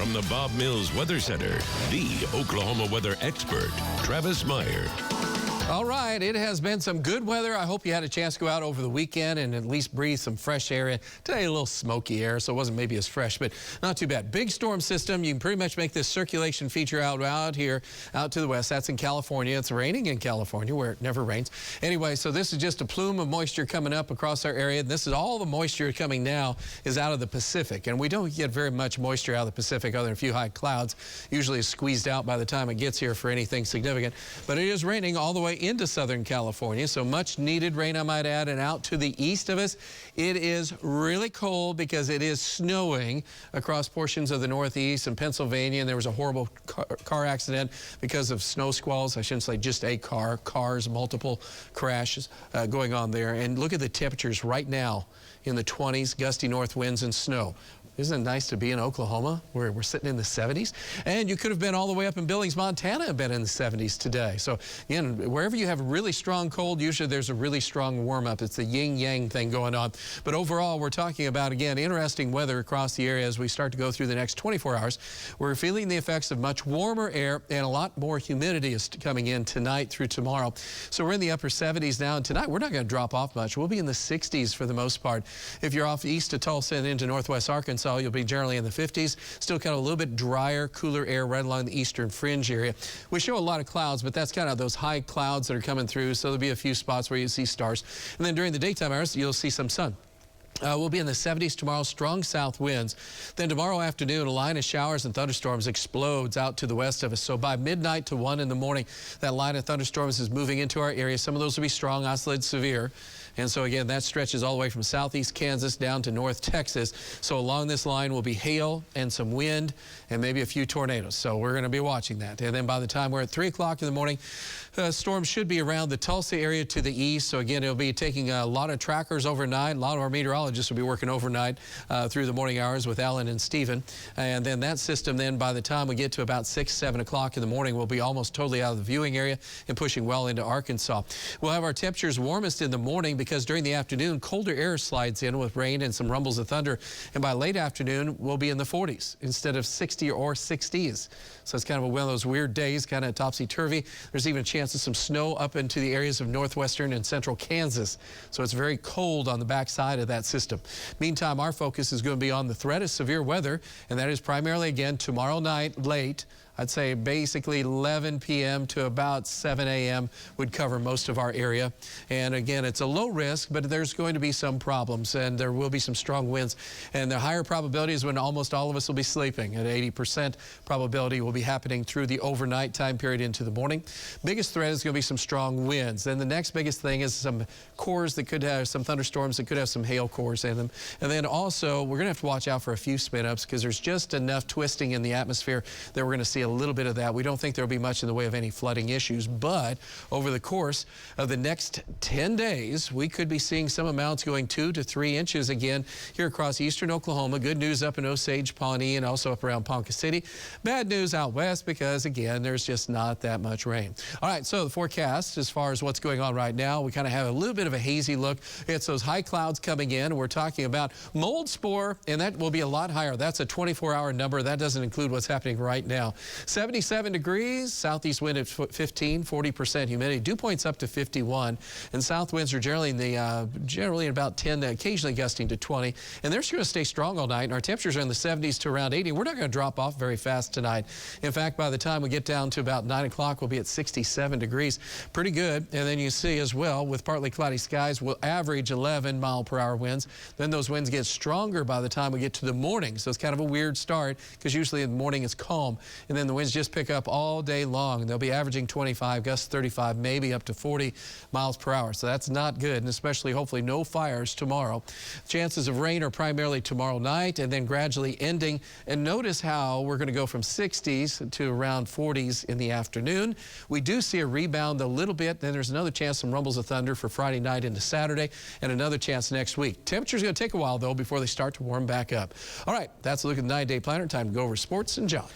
From the Bob Mills Weather Center, the Oklahoma weather expert, Travis Meyer. All right, it has been some good weather. I hope you had a chance to go out over the weekend and at least breathe some fresh air in. Today, a little smoky air, so it wasn't maybe as fresh, but not too bad. Big storm system. You can pretty much make this circulation feature out here, out to the west. That's in California. It's raining in California, where it never rains. Anyway, so this is just a plume of moisture coming up across our area. This is all the moisture coming now is out of the Pacific, and we don't get very much moisture out of the Pacific other than a few high clouds. Usually it's squeezed out by the time it gets here for anything significant, but it is raining all the way into Southern California, so much needed rain, I might add. And out to the east of us, it is really cold because it is snowing across portions of the Northeast and Pennsylvania, and there was a horrible car accident because of snow squalls. I shouldn't say just a car, cars, multiple crashes going on there. And look at the temperatures right now in the 20s, gusty north winds and snow. Isn't it nice to be in Oklahoma where we're sitting in the 70s? And you could have been all the way up in Billings, Montana, and been in the 70s today. So again, wherever you have really strong cold, usually there's a really strong warm up. It's the yin-yang thing going on. But overall, we're talking about, again, interesting weather across the area as we start to go through the next 24 hours. We're feeling the effects of much warmer air, and a lot more humidity is coming in tonight through tomorrow. So we're in the upper 70s now, and tonight we're not going to drop off much. We'll be in the 60s for the most part. If you're off east of Tulsa and into northwest Arkansas, you'll be generally in the 50s. Still kind of a little bit drier, cooler air right along the eastern fringe area. We show a lot of clouds, but that's kind of those high clouds that are coming through, so there'll be a few spots where you see stars. And then during the daytime hours, you'll see some sun. We'll be in the 70s tomorrow, strong south winds. Then tomorrow afternoon, a line of showers and thunderstorms explodes out to the west of us. So by midnight to 1 in the morning, that line of thunderstorms is moving into our area. Some of those will be strong, isolated, severe. And so again, that stretches all the way from southeast Kansas down to north Texas. So along this line will be hail and some wind and maybe a few tornadoes. So we're going to be watching that. And then by the time we're at 3 o'clock in the morning, storms should be around the Tulsa area to the east. So again, it'll be taking a lot of trackers overnight. A lot of our meteorologists will be working overnight through the morning hours with Alan and Stephen. And then that system, then by the time we get to about 6, 7 o'clock in the morning, will be almost totally out of the viewing area and pushing well into Arkansas. We'll have our temperatures warmest in the morning because during the afternoon, colder air slides in with rain and some rumbles of thunder. And by late afternoon, we'll be in the 40s instead of 60 or 60s. So it's kind of one of those weird days, kind of topsy-turvy. There's even a chance of some snow up into the areas of northwestern and central Kansas. So it's very cold on the backside of that system. Meantime, our focus is going to be on the threat of severe weather, and that is primarily, again, tomorrow night late. I'd say basically 11 p.m. to about 7 a.m. would cover most of our area. And again, it's a low risk, but there's going to be some problems, and there will be some strong winds. And the higher probability is when almost all of us will be sleeping. At 80% probability will be happening through the overnight time period into the morning. Biggest threat is going to be some strong winds. Then the next biggest thing is some cores that could have some thunderstorms that could have some hail cores in them. And then also, we're going to have to watch out for a few spin-ups because there's just enough twisting in the atmosphere that we're going to see a little bit of that. We don't think there'll be much in the way of any flooding issues, but over the course of the next 10 days, we could be seeing some amounts going 2 to 3 inches again here across eastern Oklahoma. Good news up in Osage, Pawnee, and also up around Ponca City. Bad news out west because, again, there's just not that much rain. All right, so the forecast as far as what's going on right now, we kind of have a little bit of a hazy look. It's those high clouds coming in. We're talking about mold spore, and that will be a lot higher. That's a 24-hour number. That doesn't include what's happening right now. 77 degrees, southeast wind at 15, 40% humidity. Dew points up to 51, and south winds are generally in about 10, occasionally gusting to 20. And they're just going to stay strong all night. And our temperatures are in the 70s to around 80. We're not going to drop off very fast tonight. In fact, by the time we get down to about 9 o'clock, we'll be at 67 degrees. Pretty good. And then you see as well, with partly cloudy skies, we'll average 11-mile-per-hour winds. Then those winds get stronger by the time we get to the morning. So it's kind of a weird start because usually in the morning it's calm. And then the winds just pick up all day long. They'll be averaging 25, gusts 35, maybe up to 40 miles per hour. So that's not good, and especially hopefully no fires tomorrow. Chances of rain are primarily tomorrow night and then gradually ending. And notice how we're going to go from 60s to around 40s in the afternoon. We do see a rebound a little bit. Then there's another chance some rumbles of thunder for Friday night into Saturday, and another chance next week. Temperature's going to take a while, though, before they start to warm back up. All right, that's a look at the 9-day planner. Time to go over sports and John.